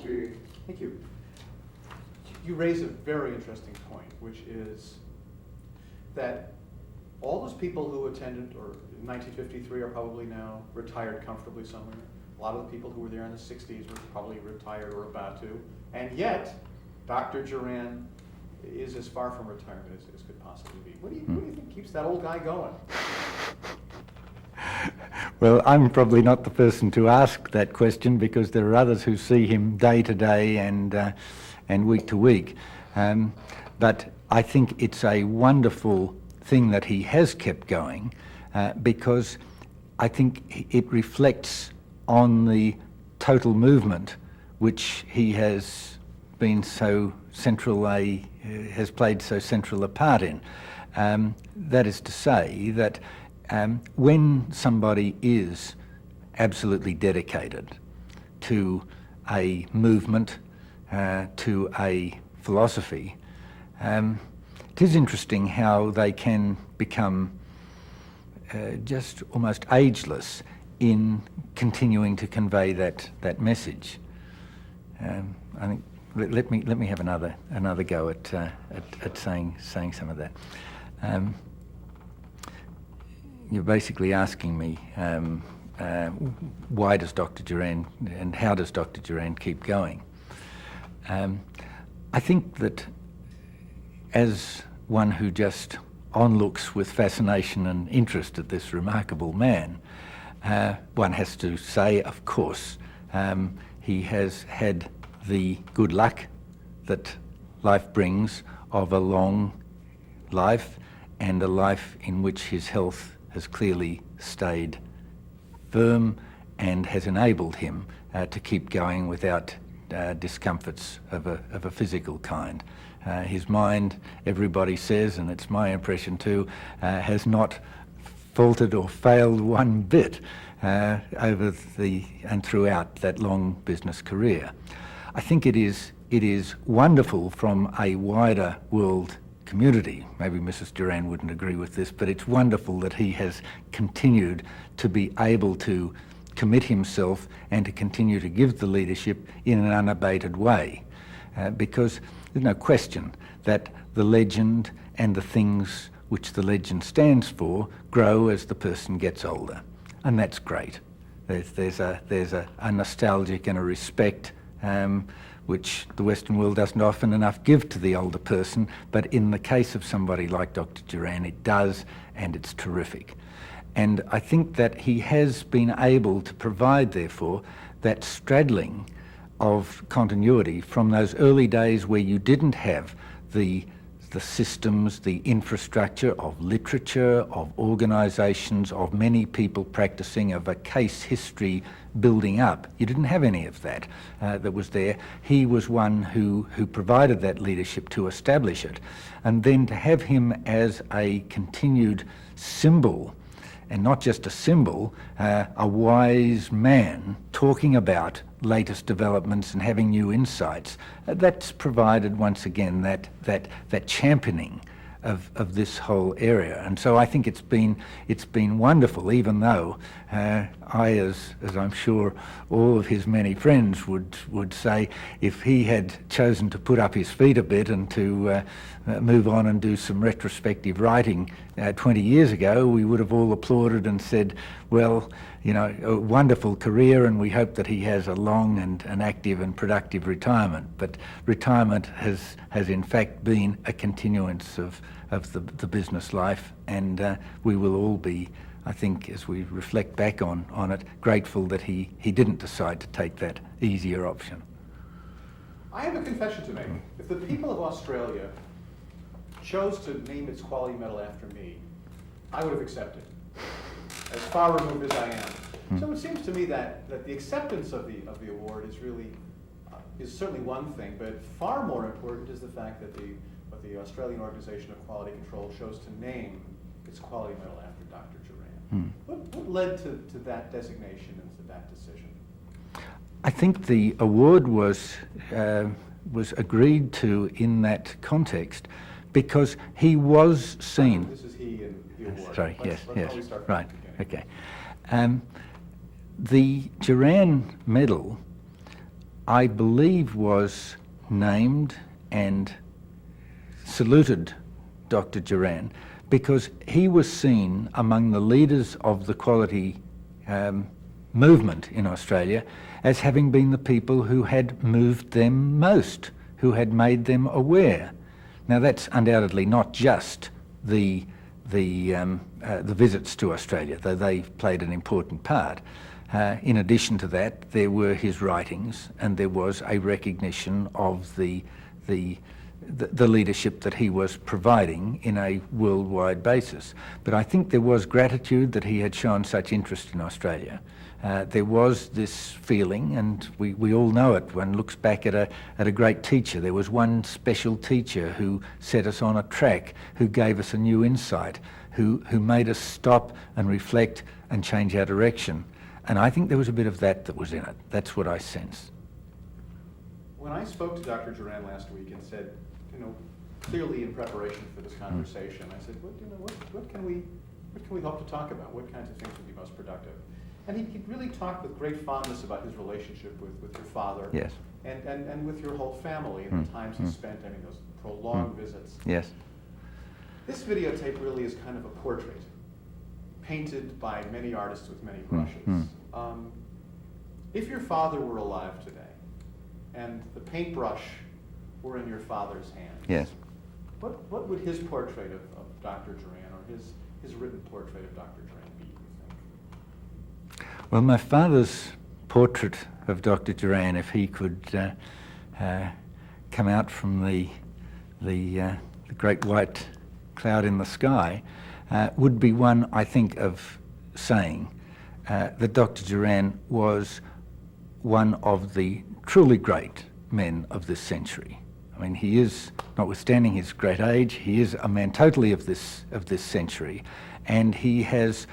Speaking. Thank you. You raise a very interesting point, which is that all those people who attended, or in 1953 are probably now retired comfortably somewhere. A lot of the people who were there in the 60s were probably retired or about to. And yet, Dr. Juran is as far from retirement as could possibly be. What do you think keeps that old guy going? Well, I'm probably not the person to ask that question, because there are others who see him day to day and week to week. But I think it's a wonderful thing that he has kept going, because I think it reflects on the total movement which he has been so central has played so central a part in. That is to say that when somebody is absolutely dedicated to a movement, to a philosophy, it is interesting how they can become just almost ageless in continuing to convey that message. I think let me have another go at saying some of that. You're basically asking me why does Dr. Juran and how does Dr. Juran keep going? I think that as one who just onlooks with fascination and interest at this remarkable man, one has to say, of course, he has had the good luck that life brings of a long life, and a life in which his health has clearly stayed firm and has enabled him to keep going without discomforts of a physical kind. His mind, everybody says, and it's my impression too, has not faltered or failed one bit over and throughout that long business career. I think it is wonderful from a wider world community. Maybe Mrs. Juran wouldn't agree with this, but it's wonderful that he has continued to be able to commit himself and to continue to give the leadership in an unabated way, because there's no question that the legend and the things which the legend stands for grow as the person gets older, and that's great. There's a nostalgic and a respect which the Western world doesn't often enough give to the older person, but in the case of somebody like Dr. Juran, it does, and it's terrific. And I think that he has been able to provide, therefore, that straddling of continuity from those early days where you didn't have the systems, the infrastructure of literature, of organisations, of many people practising, of a case history building up. You didn't have any of that that was there. He was one who provided that leadership to establish it. And then to have him as a continued symbol, and not just a symbol, a wise man talking about latest developments and having new insights, that's provided once again that championing of this whole area. And so I think it's been wonderful, even though I, as I'm sure all of his many friends would say, if he had chosen to put up his feet a bit and to move on and do some retrospective writing 20 years ago, we would have all applauded and said, well, you know, a wonderful career, and we hope that he has a long and an active and productive retirement. But retirement has in fact been a continuance of the business life, and we will all be, I think, as we reflect back on it, grateful that he didn't decide to take that easier option. I have a confession to make. If the people of Australia chose to name its quality medal after me, I would have accepted, as far removed as I am. So it seems to me that the acceptance of the award is really is certainly one thing, but far more important is the fact that the Australian Organization of Quality Control chose to name its quality medal after Dr. Juran. What led to that designation and to that decision? I think the award was agreed to in that context because he was seen. This is he and the award. Sorry, Let's yes, start right, from the beginning. okay. The Juran medal I believe was named and saluted Dr. Juran because he was seen among the leaders of the quality movement in Australia as having been the people who had moved them most, who had made them aware. Now that's undoubtedly not just the visits to Australia, though they played an important part. In addition to that, there were his writings, and there was a recognition of the leadership that he was providing in a worldwide basis. But I think there was gratitude that he had shown such interest in Australia. There was this feeling, and we all know it, one looks back at a great teacher. There was one special teacher who set us on a track, who gave us a new insight, who made us stop and reflect and change our direction. And I think there was a bit of that was in it. That's what I sense. When I spoke to Dr. Juran last week and said, clearly in preparation for this conversation, I said, what can we hope to talk about? What kinds of things would be most productive? And he really talked with great fondness about his relationship with your father. Yes. And with your whole family and the times he spent, those prolonged visits. Yes. This videotape really is kind of a portrait, painted by many artists with many brushes. If your father were alive today, and the paintbrush were in your father's hands, yes, what would his portrait of Dr. Juran, or his written portrait of Dr. Juran be, you think? Well, my father's portrait of Dr. Juran, if he could come out from the great white cloud in the sky, would be one, I think, of saying that Dr. Juran was one of the truly great men of this century. I mean, he is, notwithstanding his great age, he is a man totally of this century, and he has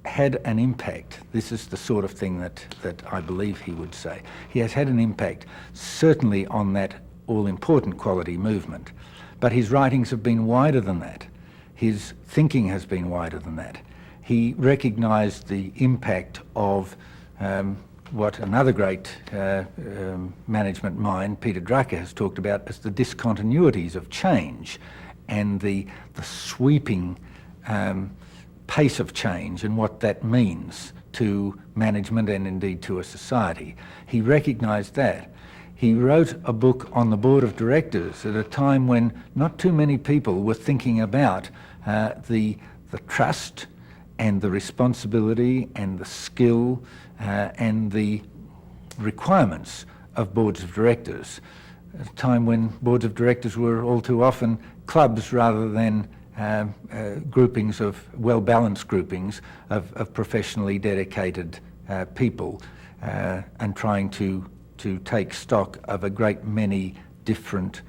had an impact. This is the sort of thing that I believe he would say. He has had an impact, certainly on that all-important quality movement, but his writings have been wider than that. His thinking has been wider than that. He recognised the impact of what another great management mind, Peter Drucker, has talked about as the discontinuities of change and the sweeping pace of change and what that means to management and indeed to a society. He recognised that. He wrote a book on the board of directors at a time when not too many people were thinking about the trust and the responsibility and the skill and the requirements of boards of directors. At a time when boards of directors were all too often clubs rather than groupings of, well-balanced groupings of professionally dedicated people and trying to take stock of a great many different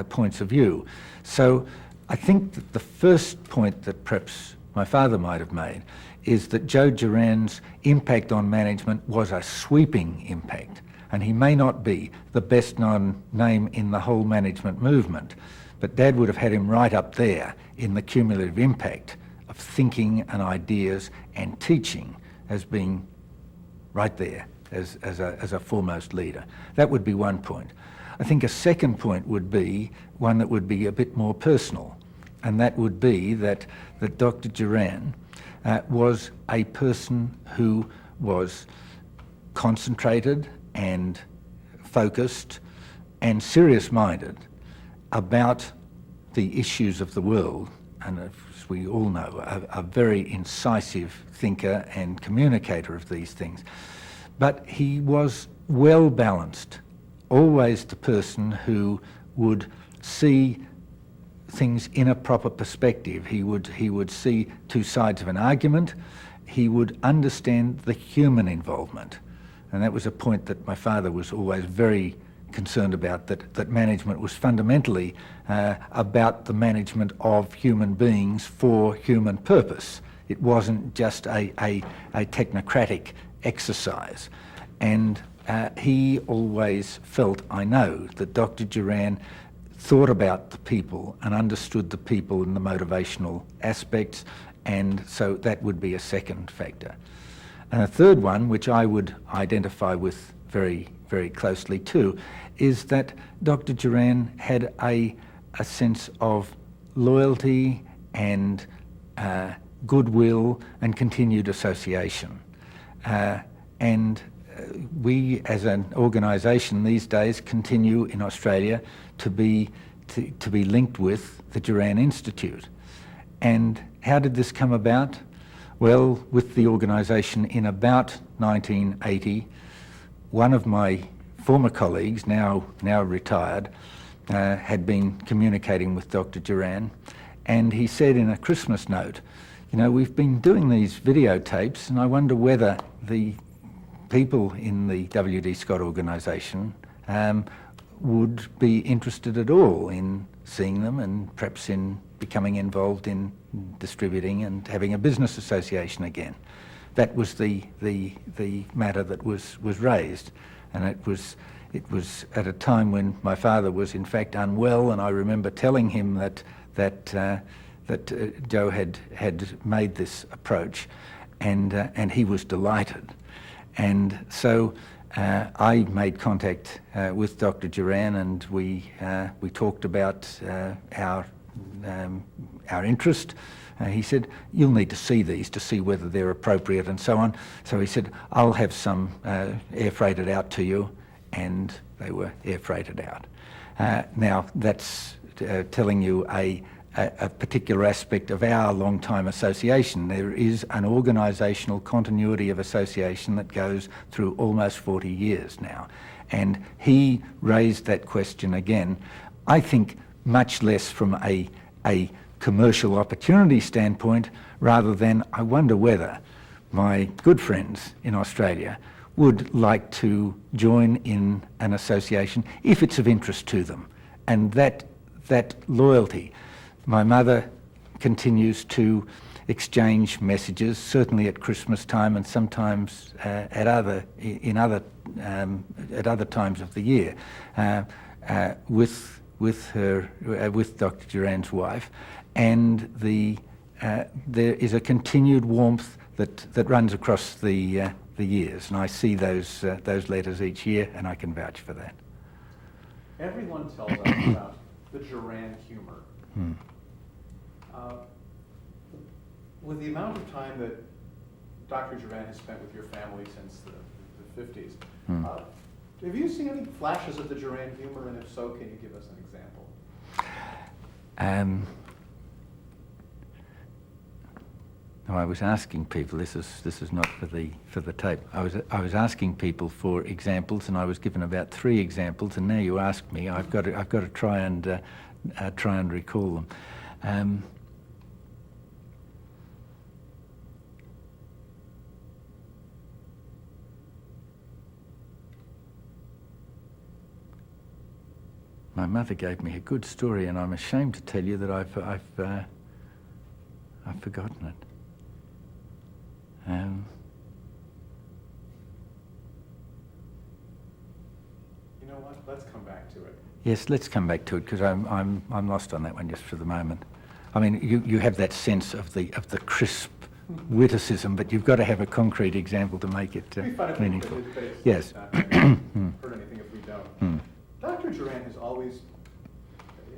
points of view. So I think that the first point that perhaps my father might have made is that Joe Juran's impact on management was a sweeping impact, and he may not be the best known name in the whole management movement, but Dad would have had him right up there in the cumulative impact of thinking and ideas and teaching as being right there as a foremost leader. That would be one point. I think a second point would be one that would be a bit more personal, and that would be that Dr. Juran was a person who was concentrated and focused and serious-minded about the issues of the world, and as we all know, a very incisive thinker and communicator of these things. But he was well-balanced, always the person who would see things in a proper perspective. He would see two sides of an argument. He would understand the human involvement. And that was a point that my father was always very concerned about, that management was fundamentally about the management of human beings for human purpose. It wasn't just a technocratic exercise. And he always felt, I know, that Dr. Juran thought about the people and understood the people and the motivational aspects, and so that would be a second factor. And a third one, which I would identify with very, very closely too, is that Dr. Juran had a sense of loyalty and goodwill and continued association. We as an organisation these days continue in Australia to be linked with the Juran Institute. And how did this come about? Well, with the organisation in about 1980, one of my former colleagues, now retired, had been communicating with Dr. Juran, and he said in a Christmas note, you know, we've been doing these videotapes and I wonder whether the people in the W.D. Scott organisation would be interested at all in seeing them and perhaps in becoming involved in distributing and having a business association again. That was the matter that was raised, and it was at a time when my father was in fact unwell, and I remember telling him that Joe had made this approach, and he was delighted. And so I made contact with Dr. Juran, and we talked about our interest. He said, you'll need to see these to see whether they're appropriate and so on. So he said, I'll have some air freighted out to you, and they were air freighted out. Now that's telling you a particular aspect of our long-time association. There is an organisational continuity of association that goes through almost 40 years now. And he raised that question again, I think much less from a commercial opportunity standpoint, rather than I wonder whether my good friends in Australia would like to join in an association if it's of interest to them. And that loyalty. My mother continues to exchange messages, certainly at Christmas time and sometimes at other times of the year, with Dr. Juran's wife, and there is a continued warmth that runs across the years, and I see those letters each year, and I can vouch for that. Everyone tells us about the Juran humour. With the amount of time that Dr. Juran has spent with your family since the 50s, have you seen any flashes of the Juran humour, and if so, can you give us an example? No, I was asking people. This is not for the tape. I was asking people for examples, and I was given about 3 examples, and now you ask me. I've got to try and recall them. My mother gave me a good story, and I'm ashamed to tell you that I've forgotten it. You know what? Let's come back to it. Yes, let's come back to it, because I'm lost on that one just for the moment. I mean, you have that sense of the crisp witticism, but you've got to have a concrete example to make it meaningful. Yes. Heard anything if we don't. Dr. Juran has always,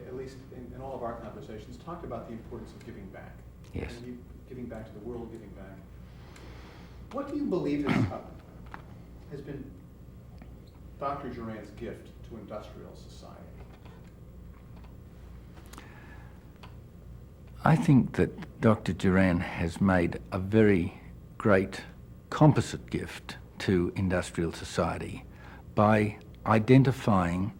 at least in all of our conversations, talked about the importance of giving back. Yes. And giving back to the world, giving back. What do you believe has been Dr. Juran's gift to industrial society? I think that Dr. Juran has made a very great composite gift to industrial society by identifying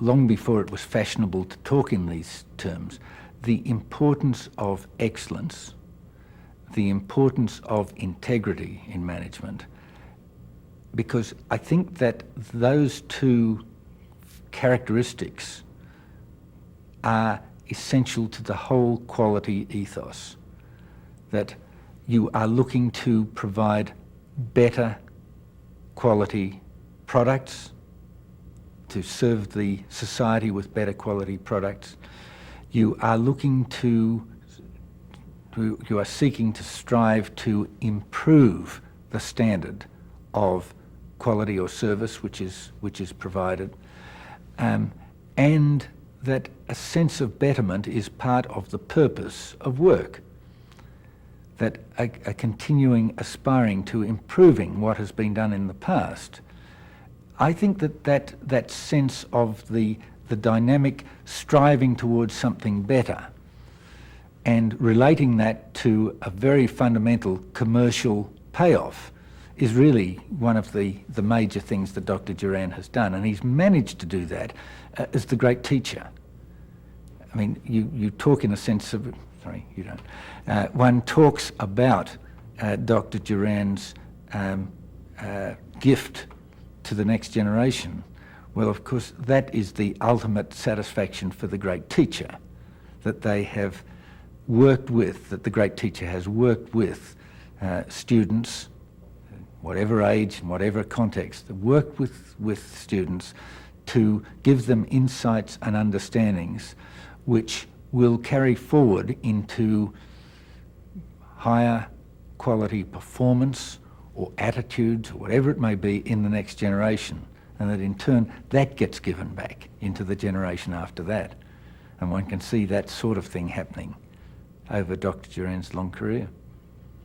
long before it was fashionable to talk in these terms, the importance of excellence, the importance of integrity in management, because I think that those 2 characteristics are essential to the whole quality ethos, that you are looking to provide better quality products, to serve the society with better quality products. You are looking you are seeking to strive to improve the standard of quality or service which is provided, and that a sense of betterment is part of the purpose of work, that a continuing aspiring to improving what has been done in the past. I think that sense of the dynamic striving towards something better and relating that to a very fundamental commercial payoff is really one of the major things that Dr. Juran has done, and he's managed to do that as the great teacher. I mean, you talk in a sense of, sorry, you don't. One talks about Dr. Juran's gift to the next generation. Well, of course, that is the ultimate satisfaction for the great teacher, that they have worked with, that the great teacher has worked with students, whatever age and whatever context, worked with students to give them insights and understandings which will carry forward into higher quality performance or attitudes, or whatever it may be, in the next generation. And that in turn, that gets given back into the generation after that. And one can see that sort of thing happening over Dr. Juran's long career.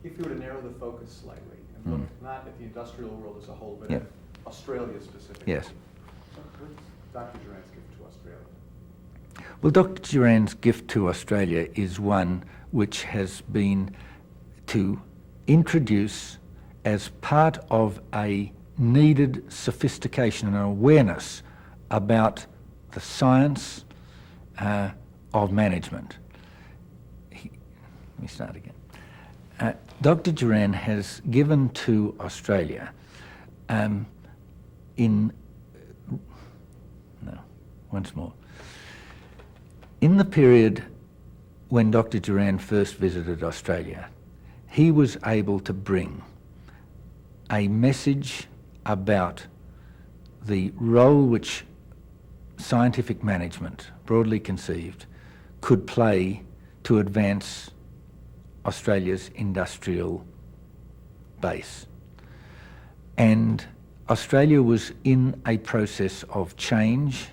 If you were to narrow the focus slightly and look not at the industrial world as a whole, but Yep. at Australia specifically. Yes. What's Dr. Juran's gift to Australia? Well, Dr. Juran's gift to Australia is one which has been to introduce, as part of a needed sophistication and awareness about the science of management. Let me start again. Dr. Juran has given to Australia once more. In the period when Dr. Juran first visited Australia, he was able to bring a message about the role which scientific management, broadly conceived, could play to advance Australia's industrial base. And Australia was in a process of change.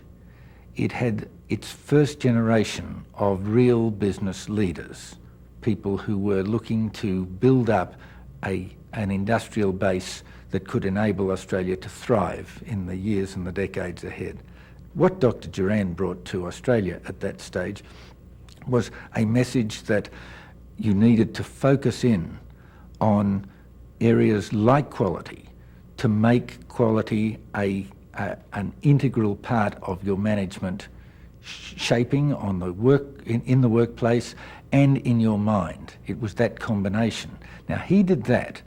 It had its first generation of real business leaders, people who were looking to build up an industrial base that could enable Australia to thrive in the years and the decades ahead. What Dr. Juran brought to Australia at that stage was a message that you needed to focus in on areas like quality, to make quality an integral part of your management shaping on the in the workplace and in your mind. It was that combination. Now, he did that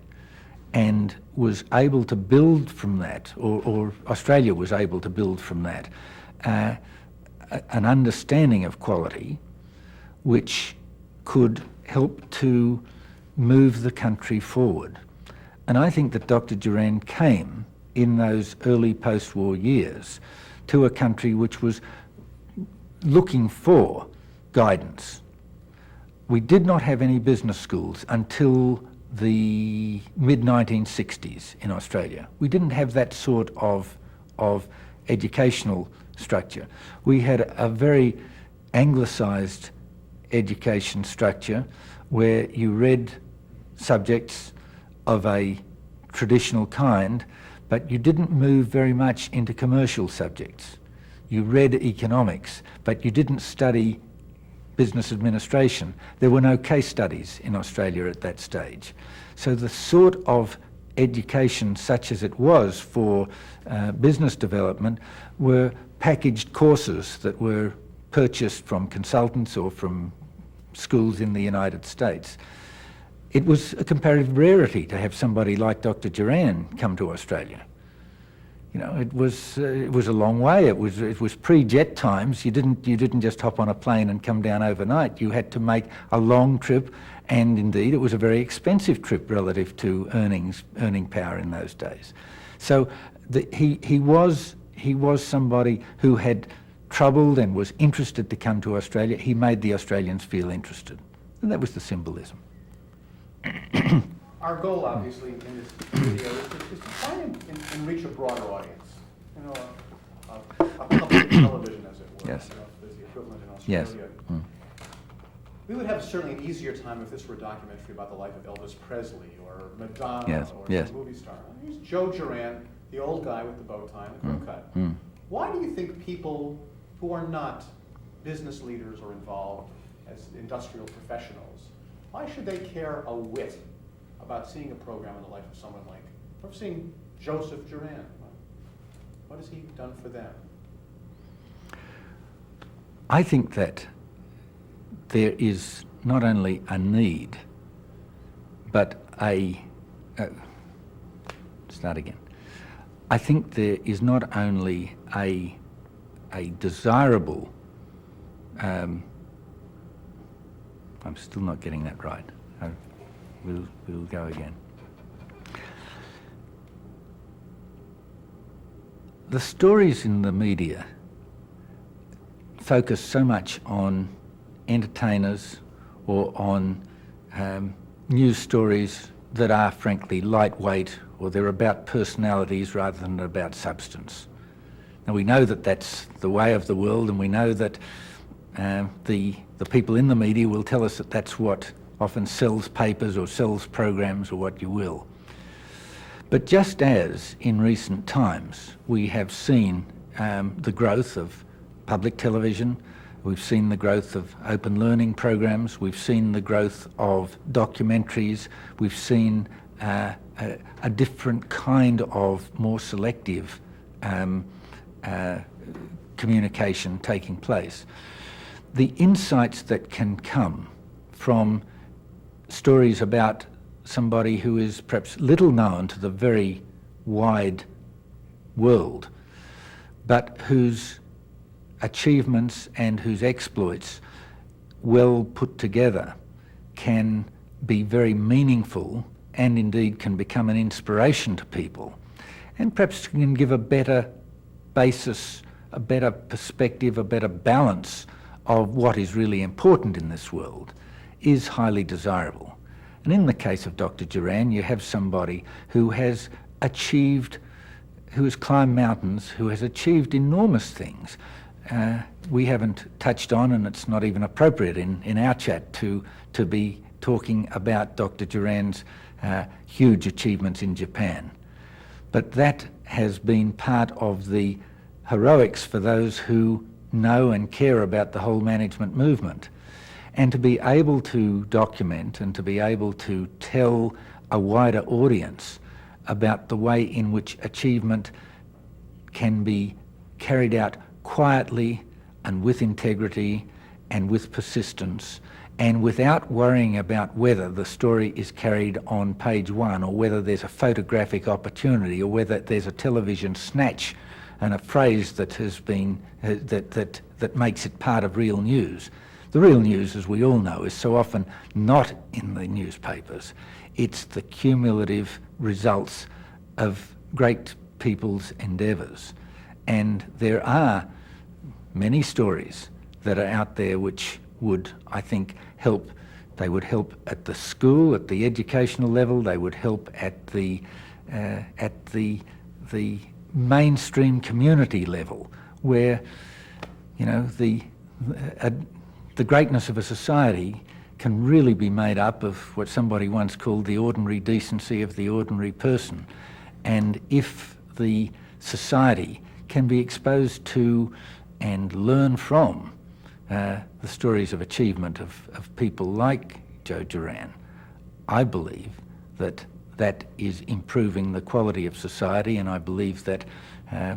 and was able to build from that, or Australia was able to build from that, an understanding of quality which could help to move the country forward. And I think that Dr. Juran came in those early post-war years to a country which was looking for guidance. We did not have any business schools until the mid-1960s in Australia. We didn't have that sort of educational structure. We had a very anglicised education structure where you read subjects of a traditional kind, but you didn't move very much into commercial subjects. You read economics, but you didn't study business administration. There were no case studies in Australia at that stage. So the sort of education, such as it was for business development, were packaged courses that were purchased from consultants or from schools in the United States. It was a comparative rarity to have somebody like Dr. Juran come to Australia. You know, it was a long way. It was pre-jet times. You didn't just hop on a plane and come down overnight. You had to make a long trip, and indeed it was a very expensive trip relative to earning power in those days. So he was somebody who had troubled and was interested to come to Australia. He made the Australians feel interested, and that was the symbolism. Our goal, obviously, in this video is to try and reach a broader audience. You know, a public television, as it were. Yes. You know, if there's the equivalent in Australia. Yes. Mm. We would have certainly an easier time if this were a documentary about the life of Elvis Presley or Madonna Yes, or yes. some movie star. Here's Joe Juran, the old guy with the bow tie and the crew cut. Mm. Why do you think people who are not business leaders or involved as industrial professionals, why should they care a whit about seeing a program on the life of someone like, or seeing Joseph Juran? What has he done for them? I think that there is not only a need, but start again. I think there is not only a desirable, I'm still not getting that right. We'll go again. The stories in the media focus so much on entertainers or on news stories that are frankly lightweight, or they're about personalities rather than about substance. Now we know that that's the way of the world, and we know that the people in the media will tell us that that's what often sells papers or sells programs or what you will. But just as in recent times we have seen the growth of public television, we've seen the growth of open learning programs, we've seen the growth of documentaries, we've seen a different kind of more selective communication taking place. The insights that can come from stories about somebody who is perhaps little known to the very wide world, but whose achievements and whose exploits, well put together, can be very meaningful and indeed can become an inspiration to people, and perhaps can give a better basis, a better perspective, a better balance of what is really important in this world, is highly desirable. And in the case of Dr. Juran, you have somebody who has achieved, who has climbed mountains, who has achieved enormous things. We haven't touched on, and it's not even appropriate in our chat to be talking about Dr. Juran's huge achievements in Japan. But that has been part of the heroics for those who know and care about the whole management movement. And to be able to document and to be able to tell a wider audience about the way in which achievement can be carried out quietly and with integrity and with persistence, and without worrying about whether the story is carried on page one, or whether there's a photographic opportunity, or whether there's a television snatch and a phrase that has been that makes it part of real news. The real news, as we all know, is so often not in the newspapers. It's the cumulative results of great people's endeavours. And there are many stories that are out there which would, I think, help. They would help at the school, at the educational level. They would help at the mainstream community level, where, you know, the greatness of a society can really be made up of what somebody once called the ordinary decency of the ordinary person. And if the society can be exposed to and learn from the stories of achievement of people like Joe Juran, I believe that that is improving the quality of society, and I believe that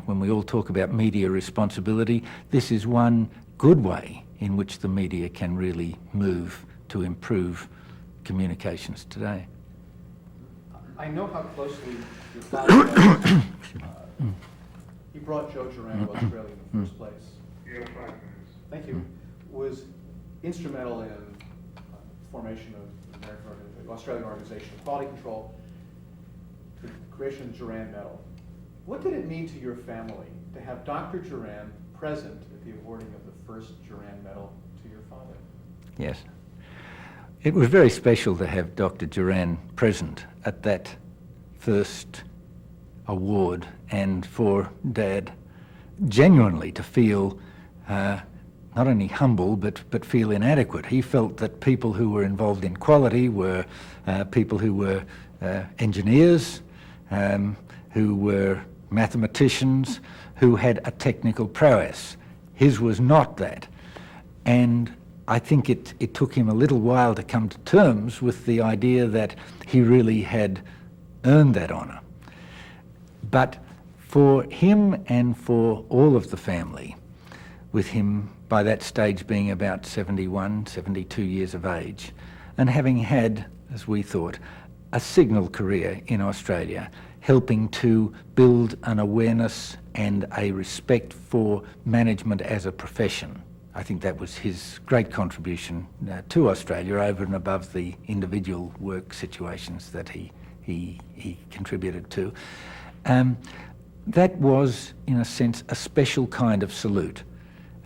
when we all talk about media responsibility, this is one good way in which the media can really move to improve communications today. I know how closely your father was. He brought Joe Juran to Australia in the first place. Yeah, 5 minutes. Thank you. Was instrumental in formation of the Australian Organization of Quality Control, the creation of the Juran Medal. What did it mean to your family to have Dr. Juran present at the awarding of the first Juran Medal to your father? Yes. It was very special to have Dr. Juran present at that first award, and for Dad genuinely to feel not only humble but feel inadequate. He felt that people who were involved in quality were people who were engineers, who were mathematicians, who had a technical prowess. His was not that. And I think it took him a little while to come to terms with the idea that he really had earned that honour. But for him and for all of the family, with him by that stage being about 71, 72 years of age, and having had, as we thought, a signal career in Australia, helping to build an awareness and a respect for management as a profession. I think that was his great contribution to Australia, over and above the individual work situations that he contributed to. That was, in a sense, a special kind of salute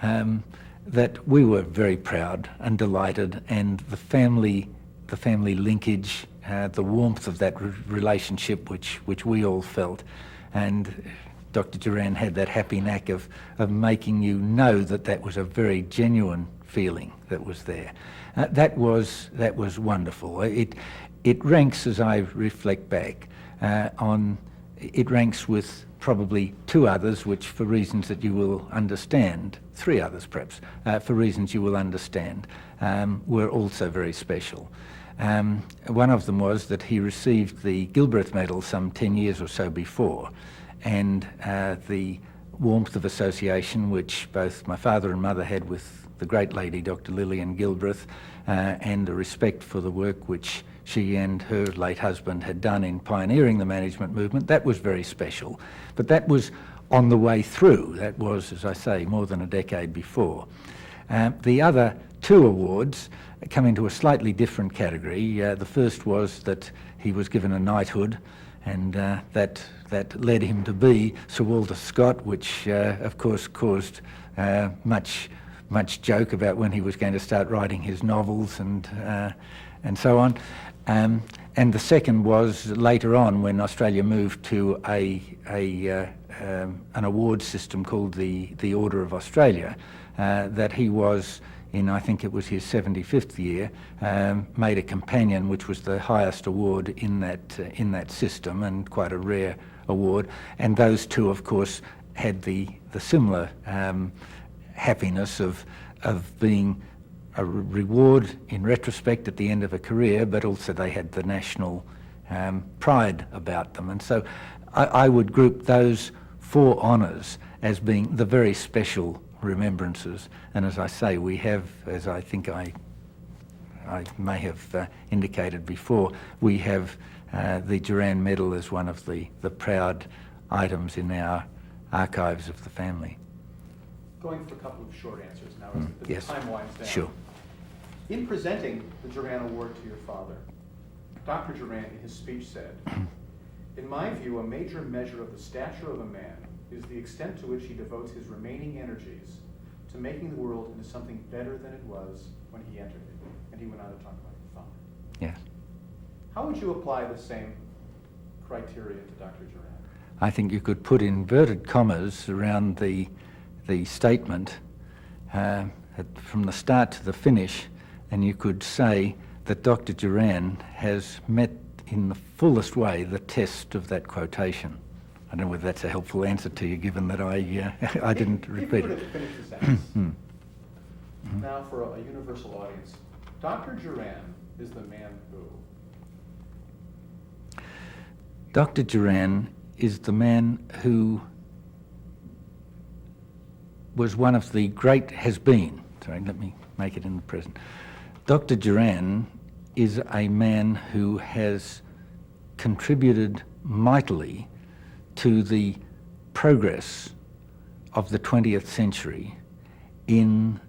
that we were very proud and delighted, and the family linkage, the warmth of that relationship which we all felt, and Dr. Juran had that happy knack of making you know that was a very genuine feeling that was there. That was wonderful. It ranks, as I reflect back, it ranks with probably two others, which for reasons that you will understand, three others perhaps, for reasons you will understand, were also very special. One of them was that he received the Gilbreth Medal some 10 years or so before, and the warmth of association which both my father and mother had with the great lady Dr. Lillian Gilbreth, and the respect for the work which she and her late husband had done in pioneering the management movement, that was very special. But that was on the way through. That was, as I say, more than a decade before. The other two awards come into a slightly different category. The first was that he was given a knighthood, and that led him to be Sir Walter Scott, which of course caused much joke about when he was going to start writing his novels and so on. And the second was later on, when Australia moved to an award system called the Order of Australia, that he was, in I think it was his 75th year, made a companion, which was the highest award in that system, and quite a rare award. And those two, of course, had the similar happiness of being a reward in retrospect at the end of a career, but also they had the national pride about them. And so I would group those four honours as being the very special remembrances. And as I say, we have, as I think I may have indicated before, we have the Juran Medal as one of the proud items in our archives of the family. Going for a couple of short answers now, as Yes. time winds down. Sure. In presenting the Juran Award to your father, Dr. Juran in his speech said, "In my view, a major measure of the stature of a man is the extent to which he devotes his remaining energies to making the world into something better than it was when he entered it." And he went on to talk about your father. Yes. How would you apply the same criteria to Dr. Juran? I think you could put inverted commas around the statement from the start to the finish, and you could say that Dr. Juran has met in the fullest way the test of that quotation. I don't know whether that's a helpful answer to you, given that I didn't repeat If you it. could finish the sentence. Now for a universal audience, Dr. Juran is the man who? Dr. Juran is the man who was one of the great, has been, sorry, let me make it in the present. Dr. Juran is a man who has contributed mightily to the progress of the 20th century in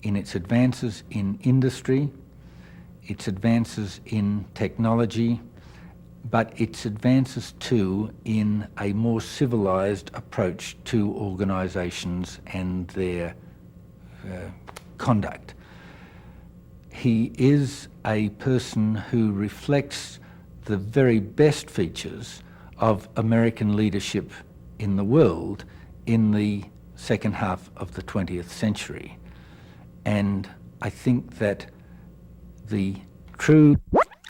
its advances in industry, its advances in technology, but its advances too in a more civilised approach to organisations and their conduct. he is a person who reflects the very best features of American leadership in the world in the second half of the 20th century. And I think that the true